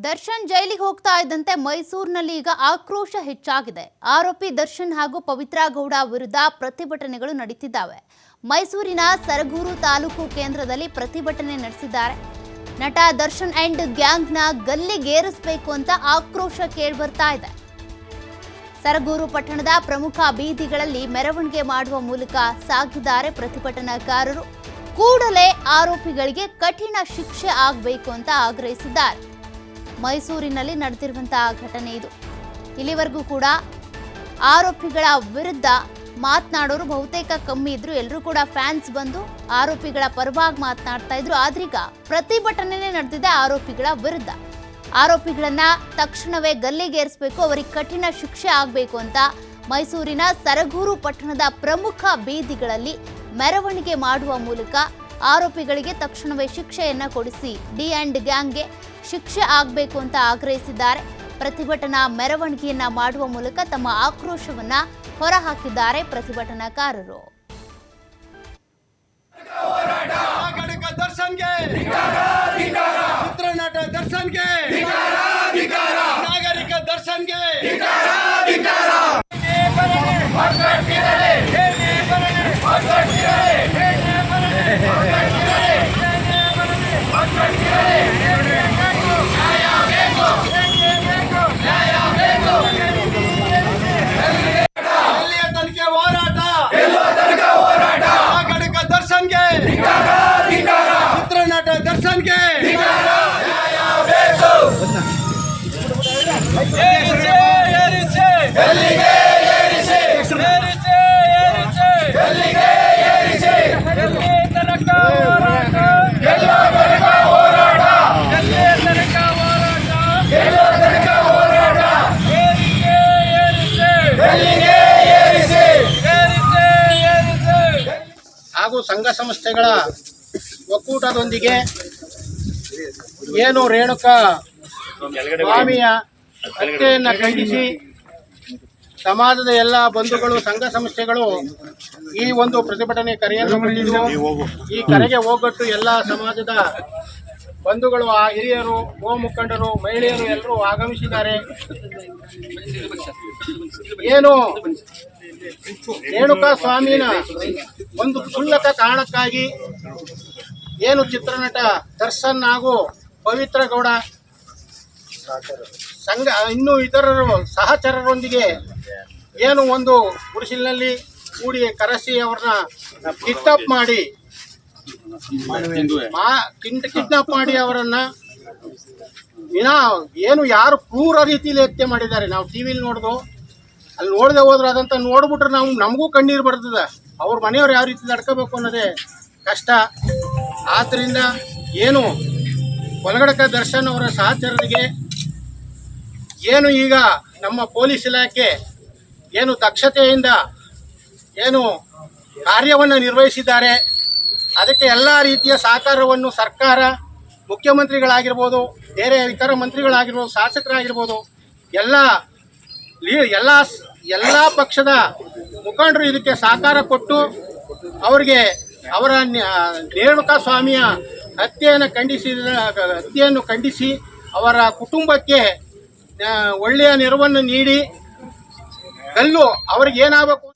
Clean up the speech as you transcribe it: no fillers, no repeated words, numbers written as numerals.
ದರ್ಶನ್ ಜೈಲಿಗೆ ಹೋಗ್ತಾ ಇದ್ದಂತೆ ಮೈಸೂರಿನಲ್ಲಿ ಈಗ ಆಕ್ರೋಶ ಹೆಚ್ಚಾಗಿದೆ. ಆರೋಪಿ ದರ್ಶನ್ ಹಾಗೂ ಪವಿತ್ರ ಗೌಡ ವಿರುದ್ಧ ಪ್ರತಿಭಟನೆಗಳು ನಡೆಯುತ್ತಿದ್ದಾವೆ. ಮೈಸೂರಿನ ಸರಗೂರು ತಾಲೂಕು ಕೇಂದ್ರದಲ್ಲಿ ಪ್ರತಿಭಟನೆ ನಡೆಸಿದ್ದಾರೆ. ನಟ ದರ್ಶನ್ ಅಂಡ್ ಗ್ಯಾಂಗ್ನ ಗಲ್ಲಿಗೇರಿಸಬೇಕು ಅಂತ ಆಕ್ರೋಶ ಕೇಳಿಬರ್ತಾ ಇದೆ. ಸರಗೂರು ಪಟ್ಟಣದ ಪ್ರಮುಖ ಬೀದಿಗಳಲ್ಲಿ ಮೆರವಣಿಗೆ ಮಾಡುವ ಮೂಲಕ ಸಾಗಿದ್ದಾರೆ ಪ್ರತಿಭಟನಾಕಾರರು. ಕೂಡಲೇ ಆರೋಪಿಗಳಿಗೆ ಕಠಿಣ ಶಿಕ್ಷೆ ಆಗಬೇಕು ಅಂತ ಆಗ್ರಹಿಸಿದ್ದಾರೆ. ಮೈಸೂರಿನಲ್ಲಿ ನಡೆದಿರುವಂತಹ ಘಟನೆ ಇದು. ಇಲ್ಲಿವರೆಗೂ ಕೂಡ ಆರೋಪಿಗಳ ವಿರುದ್ಧ ಮಾತನಾಡೋರು ಬಹುತೇಕ ಕಮ್ಮಿ ಇದ್ರು. ಎಲ್ಲರೂ ಕೂಡ ಫ್ಯಾನ್ಸ್ ಬಂದು ಆರೋಪಿಗಳ ಪರವಾಗಿ ಮಾತನಾಡ್ತಾ ಇದ್ರು. ಆದ್ರೀಗ ಪ್ರತಿಭಟನೆ ನಡೆದಿದೆ ಆರೋಪಿಗಳ ವಿರುದ್ಧ. ಆರೋಪಿಗಳನ್ನ ತಕ್ಷಣವೇ ಗಲ್ಲಿಗೇರಿಸಬೇಕು, ಅವರಿಗೆ ಕಠಿಣ ಶಿಕ್ಷೆ ಆಗಬೇಕು ಅಂತ ಮೈಸೂರಿನ ಸರಗೂರು ಪಟ್ಟಣದ ಪ್ರಮುಖ ಬೀದಿಗಳಲ್ಲಿ ಮೆರವಣಿಗೆ ಮಾಡುವ ಮೂಲಕ ಆರೋಪಿಗಳಿಗೆ ತಕ್ಷಣವೇ ಶಿಕ್ಷೆಯನ್ನ ಕೊಡಿಸಿ ಡಿ ಅಂಡ್ ಗ್ಯಾಂಗ್ಗೆ ಶಿಕ್ಷೆ ಆಗಬೇಕು ಅಂತ ಆಗ್ರಹಿಸಿದ್ದಾರೆ. ಪ್ರತಿಭಟನಾ ಮೆರವಣಿಗೆಯನ್ನ ಮಾಡುವ ಮೂಲಕ ತಮ್ಮ ಆಕ್ರೋಶವನ್ನ ಹೊರಹಾಕಿದ್ದಾರೆ ಪ್ರತಿಭಟನಾಕಾರರು. ಚಿತ್ರನಟ ದರ್ಶನ್ಗೆ ನಾಗರಿಕ ದರ್ಶನ್ಗೆ ಚಿತ್ರನಟ ದರ್ಶನ್ಗೆ ಹಾಗೂ ಸಂಘ ಸಂಸ್ಥೆಗಳ ಒಕ್ಕೂಟದೊಂದಿಗೆ ಏನು ರೇಣುಕಾ ಸ್ವಾಮಿಯ ಹತ್ಯೆಯನ್ನು ಖಂಡಿಸಿ ಸಮಾಜದ ಎಲ್ಲ ಬಂಧುಗಳು ಸಂಘ ಸಂಸ್ಥೆಗಳು ಈ ಒಂದು ಪ್ರತಿಭಟನೆ ಕರೆಯನ್ನು ನೀಡಿದ್ದು, ಈ ಕರೆಗೆ ಹೋಗೊಟ್ಟು ಎಲ್ಲ ಸಮಾಜದ ಬಂಧುಗಳು, ಹಿರಿಯರು, ಗೋ ಮುಖಂಡರು, ಮಹಿಳೆಯರು ಎಲ್ಲರೂ ಆಗಮಿಸಿದ್ದಾರೆ. ಏನು ರೇಣುಕಾ ಸ್ವಾಮಿನ ಒಂದು ಕ್ಷುಲ್ಲಕ ಕಾರಣಕ್ಕಾಗಿ ಏನು ಚಿತ್ರನಟ ದರ್ಶನ್ ಹಾಗೂ ಪವಿತ್ರ ಗೌಡ ಸಂಘ ಇನ್ನೂ ಇತರರು ಸಹಚರರೊಂದಿಗೆ ಏನು ಒಂದು ಗುಡಿಸಲಿನಲ್ಲಿ ಕೂಡಿ ಕರೆಸಿ ಅವ್ರನ್ನ ಕಿಡ್ನಾಪ್ ಮಾಡಿ ಅವರನ್ನ ಏನು ಯಾರು ಕ್ರೂರ ರೀತಿಯಲ್ಲಿ ಹತ್ಯೆ ಮಾಡಿದ್ದಾರೆ. ನಾವು ಟಿವಿಲಿ ನೋಡ್ದು, ಅಲ್ಲಿ ನೋಡದೆ ಹೋದ್ರೆ ಅದಂತ ನೋಡ್ಬಿಟ್ರೆ ನಮಗೂ ಕಣ್ಣೀರು ಬರ್ತದೆ. ಅವ್ರ ಮನೆಯವ್ರು ಯಾವ ರೀತಿ ನಡ್ಕೋಬೇಕು ಅನ್ನೋದೇ ಕಷ್ಟ. ಆದ್ದರಿಂದ ಏನು ಒಳಗಡಕ ದರ್ಶನ್ ಅವರ ಸಹಚರರಿಗೆ ಏನು ಈಗ ನಮ್ಮ ಪೊಲೀಸ್ ಇಲಾಖೆ ಏನು ದಕ್ಷತೆಯಿಂದ ಏನು ಕಾರ್ಯವನ್ನು ನಿರ್ವಹಿಸಿದ್ದಾರೆ, ಅದಕ್ಕೆ ಎಲ್ಲ ರೀತಿಯ ಸಹಕಾರವನ್ನು ಸರ್ಕಾರ, ಮುಖ್ಯಮಂತ್ರಿಗಳಾಗಿರ್ಬೋದು, ಬೇರೆ ಇತರ ಮಂತ್ರಿಗಳಾಗಿರ್ಬೋದು, ಶಾಸಕರಾಗಿರ್ಬೋದು, ಎಲ್ಲ ಪಕ್ಷದ ಮುಖಂಡರು ಇದಕ್ಕೆ ಸಹಕಾರ ಕೊಟ್ಟು ಅವರಿಗೆ ಅವರ ರೇಣುಕಾ ಸ್ವಾಮಿಯ ಹತ್ಯೆಯನ್ನು ಖಂಡಿಸಿ ಅವರ ಕುಟುಂಬಕ್ಕೆ ಒಳ್ಳೆಯ ನೆರವನ್ನು ನೀಡಿ ಅವ್ರಿಗೆ ಏನಾಗಬೇಕು